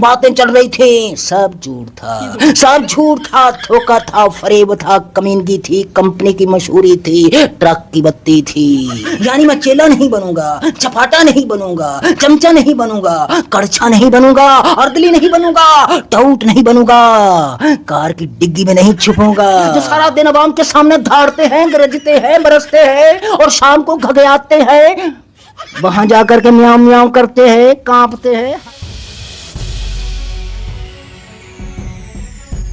बातें चल रही थी, सब झूठ था, सब झूठ था, धोखा था, फरेब था, कमीनगी थी, कंपनी की मशहूरी थी, ट्रक की बत्ती थी। यानी मैं चेला नहीं बनूंगा, चपाटा नहीं बनूंगा, चमचा नहीं बनूंगा, कड़छा नहीं बनूंगा, अर्दली नहीं बनूंगा, टाउट नहीं बनूंगा, कार की डिग्गी में नहीं छुपूंगा। जो सारा दिन आवाम के सामने धाड़ते हैं, गरजते हैं, बरसते हैं और शाम को घगयाते हैं, वहां जाकर के म्याऊं म्याऊं करते हैं, कांपते हैं।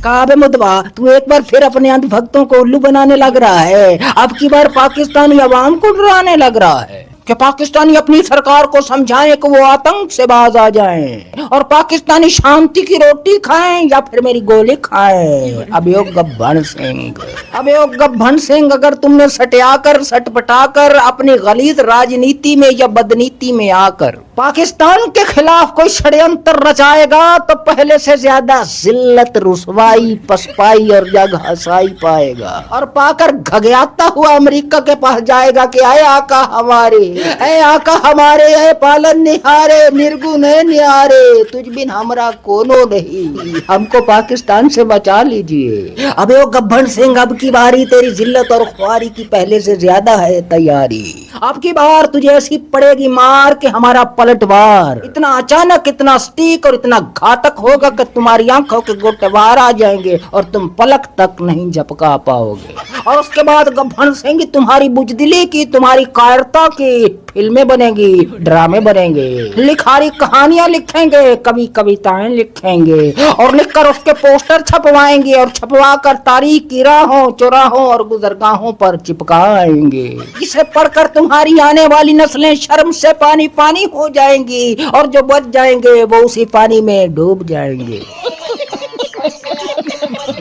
काबे मुदवा, तू एक बार फिर अपने अंधभक्तों को उल्लू बनाने लग रहा है। अब की बार पाकिस्तानी अवाम को डराने लग रहा है कि पाकिस्तानी अपनी सरकार को समझाएं कि वो आतंक से बाज आ जाएं और पाकिस्तानी शांति की रोटी खाएं या फिर मेरी गोली खाएं। अबे ओ गब्बन सिंह, अबे ओ गब्बन सिंह, अगर तुमने सटियाकर सटपटाकर अपनी गलीज राजनीति में या बदनीति में आकर पाकिस्तान के खिलाफ कोई षड्यंत्र रचाएगा तो पहले से ज्यादा जिल्लत, रुसवाई, पसपाई और जग हसाई पाएगा और पाकर घगयाता हुआ अमेरिका के पास जाएगा कि आए आका हमारे, ऐ आका हमारे, ऐ पालन निहारे, निर्गुण है निहारे, तुझ बिन हमरा कोनो नहीं, हमको पाकिस्तान से बचा लीजिए। अबे ओ गब्बन सिंह, अब की बारी तेरी जिल्लत और ख्वारी की पहले से ज्यादा है तैयारी। अब की बार तुझे ऐसी पड़ेगी मार कि हमारा पलटवार इतना अचानक, इतना सटीक और इतना घातक होगा कि तुम्हारी आंखों के गोटे बाहर आ जाएंगे और तुम पलक तक नहीं झपका पाओगे। और उसके बाद गब्बन सिंह तुम्हारी बुजदिली की, तुम्हारी कायरता की फिल्में बनेंगी, ड्रामे बनेंगे, लिखारी कहानियां लिखेंगे, कवि कविताएं लिखेंगे और लिखकर उसके पोस्टर छपवाएंगे और छपवा कर तारीख की राहों, चौराहों और गुजरगाहों पर चिपकाएंगे। इसे पढ़कर तुम्हारी आने वाली नस्लें शर्म से पानी पानी हो जाएंगी और जो बच जाएंगे वो उसी पानी में डूब जाएंगे।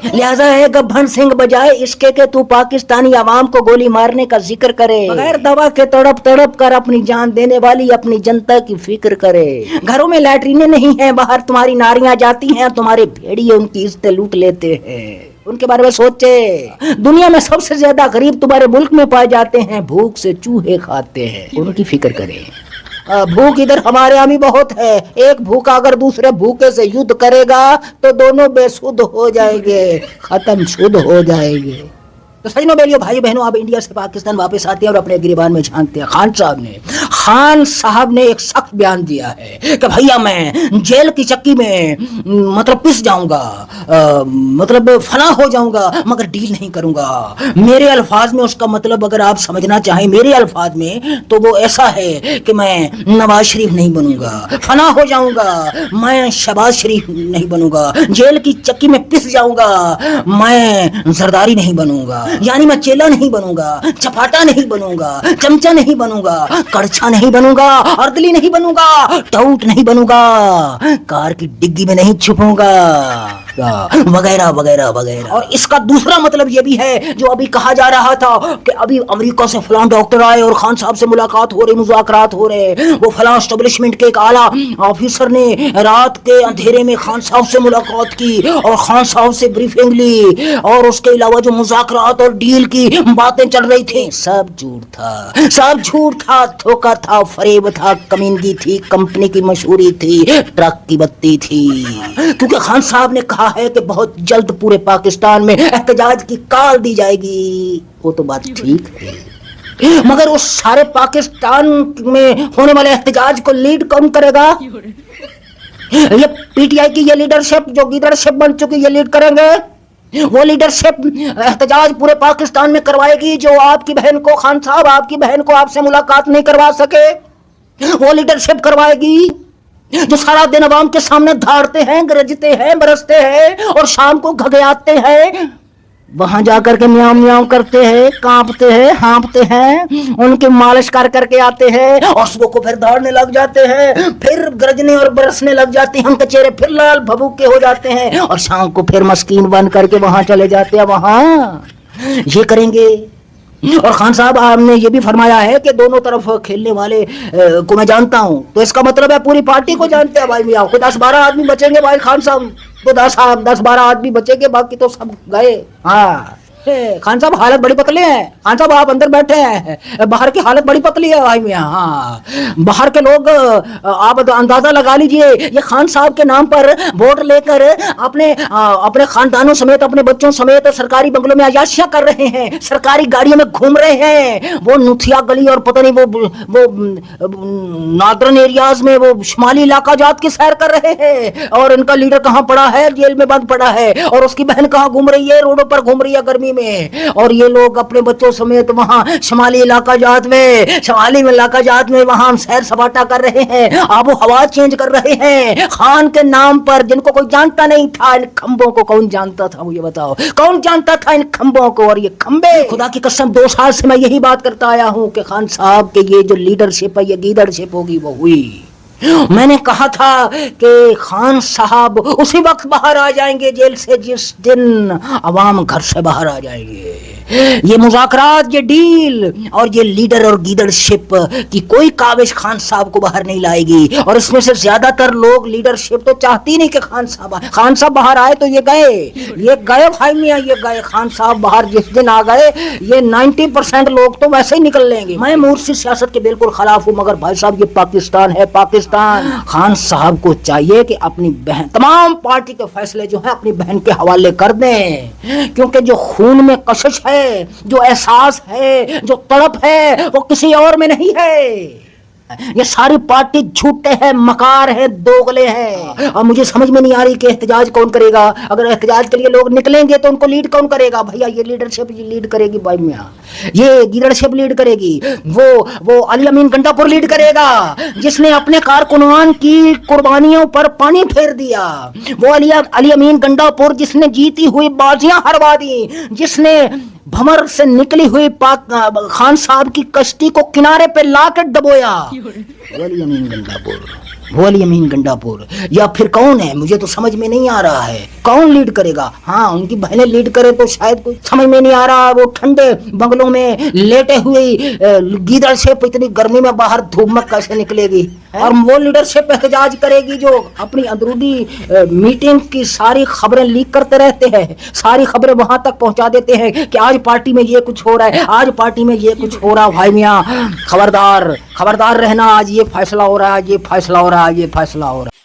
लिहाजा है गब्बन सिंह, बजाय इसके कि तू पाकिस्तानी अवाम को गोली मारने का जिक्र करे, बगैर दवा के तड़प तड़प कर अपनी जान देने वाली अपनी जनता की फिक्र करे। घरों में लैट्रीनें नहीं है, बाहर तुम्हारी नारियां जाती हैं, तुम्हारे भेड़िए उनकी इज्जतें लूट लेते हैं। उनके बारे में सोचे। दुनिया में सबसे ज्यादा गरीब तुम्हारे मुल्क में पाए जाते हैं, भूख से चूहे खाते हैं, उनकी फिक्र करें। भूख इधर हमारे यहाँ भी बहुत है। एक भूखा अगर दूसरे भूखे से युद्ध करेगा तो दोनों बेसुध हो जाएंगे, खत्म शुद्ध हो जाएंगे। तो सजनों, बेलियों, भाई बहनों, आप इंडिया से पाकिस्तान वापस आते हैं और अपने गिरबान में झांकते हैं। खान साहब ने एक सख्त बयान दिया है कि भैया मैं जेल की चक्की में मतलब पिस जाऊंगा, मतलब फना हो जाऊंगा, मगर डील नहीं करूंगा। मेरे अल्फाज में उसका मतलब अगर आप समझना चाहें मेरे अल्फाज में तो वो ऐसा है कि मैं नवाज शरीफ नहीं बनूंगा, फना हो जाऊंगा, मैं शहबाज शरीफ नहीं बनूंगा, जेल की चक्की में पिस जाऊंगा, मैं जरदारी नहीं बनूंगा। यानी मैं चेला नहीं बनूंगा, चपाटा नहीं बनूंगा, चमचा नहीं बनूंगा, कड़छा नहीं बनूंगा, अर्दली नहीं बनूंगा, टाउट नहीं बनूंगा, कार की डिग्गी में नहीं छुपूंगा, वगैरह वगैरह वगैरह। और इसका दूसरा मतलब ये भी है जो अभी कहा जा रहा था कि अभी अमेरिका से फलां डॉक्टर आए और खान साहब से मुलाकात हो रही, मुज़ाकरात हो रहे। वो फलां एस्टेब्लिशमेंट के एक आला ऑफिसर ने रात के अंधेरे में खान साहब से मुलाकात की और खान साहब से ब्रीफिंग ली और उसके अलावा जो मुज़ाकरात और डील की बातें चल रही थी, सब झूठ था, सब झूठ था, धोखा था, फरेब था, कमीनगी थी, कंपनी की मशहूरी थी, ट्रक की बत्ती थी। क्योंकि खान साहब ने कहा है कि बहुत जल्द पूरे पाकिस्तान में एहतजाज की काल दी जाएगी। वो तो बात ठीक है, मगर उस सारे पाकिस्तान में होने वाले एहतजाज को लीड कौन करेगा? ये पीटीआई की ये लीडरशिप जो लीडरशिप बन चुकी, ये लीड करेंगे। वो लीडरशिप एहतजाज पूरे पाकिस्तान में करवाएगी जो आपकी बहन को, खान साहब आपकी बहन को आपसे मुलाकात नहीं करवा सके, वो लीडरशिप करवाएगी। जो सारा दिन आवाम के सामने धाड़ते हैं, गरजते हैं, बरसते हैं और शाम को घगयाते हैं, वहां जाकर के म्याऊं म्याऊं करते हैं, कांपते हैं, हाँपते हैं, उनकी मालिश कर करके आते हैं और सुबह को फिर दौड़ने लग जाते हैं, फिर गरजने और बरसने लग जाते हैं, उनके चेहरे फिर लाल भभूके हो जाते हैं और शाम को फिर मस्कीन बन करके वहां चले जाते हैं। वहां ये करेंगे। और खान साहब आपने ये भी फरमाया है कि दोनों तरफ खेलने वाले को मैं जानता हूं, तो इसका मतलब है पूरी पार्टी को जानते हैं भाई मियां। कोई 10-12 आदमी बचेंगे भाई खान साहब, तो 10-12 आदमी बचेंगे, बाकी तो सब गए। हाँ, खान साहब हालत बड़ी पतली है, खान साहब आप अंदर बैठे हैं, बाहर की हालत बड़ी पतली है भाई मियां। हाँ, बाहर के लोग आप अंदाजा लगा लीजिए, ये खान साहब के नाम पर वोट लेकर अपने खानदानों समेत, अपने बच्चों समेत सरकारी बंगलों में अयाशियां कर रहे हैं, सरकारी गाड़ियों में घूम रहे हैं, वो नुथिया गली और पता नहीं वो नॉर्दर्न एरियाज में वो शुमाली इलाका जात की सैर कर रहे हैं, और इनका लीडर कहाँ पड़ा है, जेल में बंद पड़ा है, और उसकी बहन कहाँ घूम रही है, रोडों पर घूम रही है गर्मी में, और ये लोग अपने बच्चों समेत वहां शुमाली इलाका जात में वहां सैर सपाटा कर रहे हैं, आबो हवा चेंज कर रहे हैं खान के नाम पर, जिनको कोई जानता नहीं था। इन खंबों को कौन जानता था, मुझे बताओ, कौन जानता था इन खंबों को? और ये खंबे, खुदा की कसम 2 साल से मैं यही बात करता आया हूं कि खान साहब के ये जो लीडरशिप है, ये गीदड़शिप होगी, वो हुई। मैंने कहा था कि खान साहब उसी वक्त बाहर आ जाएंगे जेल से जिस दिन अवाम घर से बाहर आ जाएंगे। ये मुज़ाकरात, ये डील और ये लीडर और लीडरशिप की कोई काविश खान साहब को बाहर नहीं लाएगी। और इसमें से ज्यादातर लोग लीडरशिप तो चाहती नहीं कि खान साहब बाहर आए, तो ये गए भाई मियां, ये गए। खान साहब बाहर जिस दिन आ गए, ये 90% लोग तो वैसे ही निकल लेंगे। मैं मूर्सी सियासत के बिल्कुल खिलाफ हूँ, मगर भाई साहब ये पाकिस्तान है, पाकिस्तान। खान साहब को चाहिए कि अपनी बहन, तमाम पार्टी के फैसले जो है अपनी बहन के हवाले कर दें, क्योंकि जो खून में कशिश है, जो एहसास है, जो तड़प है, वो किसी और में नहीं है। ये सारी पार्टी झूठे हैं, मकार है, दोगले हैं। और मुझे समझ में नहीं आ रही कि एहतजाज कौन करेगा। अगर एहतजाज के लिए लोग निकलेंगे तो उनको लीड कौन करेगा? भैया ये लीडरशिप लीड करेगी भाई मियां, ये लीडरशिप लीड करेगी वो अली अमीन गंडापुर लीड करेगा, जिसने अपने कारकुनान की कुर्बानियों पर पानी फेर दिया। वो अली अमीन गंडापुर जिसने जीती हुई बाजियां हरवा दी, जिसने भमर से निकली हुई खान साहब की कश्ती को किनारे पे लाकर दबोया। वो अली अमीन गंडापुर या फिर कौन है? मुझे तो समझ में नहीं आ रहा है कौन लीड करेगा। हाँ, उनकी बहनें लीड करे तो शायद कुछ समझ में नहीं आ रहा। वो ठंडे बंगलों में लेटे हुए लीडरशिप इतनी गर्मी में बाहर धूप में कैसे निकलेगी? और वो लीडरशिप एहतजाज करेगी जो अपनी अंदरूनी मीटिंग की सारी खबरें लीक करते रहते हैं, सारी खबरें वहां तक पहुंचा देते हैं कि आज पार्टी में ये कुछ हो रहा है, आज पार्टी में ये कुछ हो रहा है। भाई मियां खबरदार रहना, आज ये फैसला हो रहा है, आज ये फैसला हो रहा है, आज ये फैसला हो रहा है।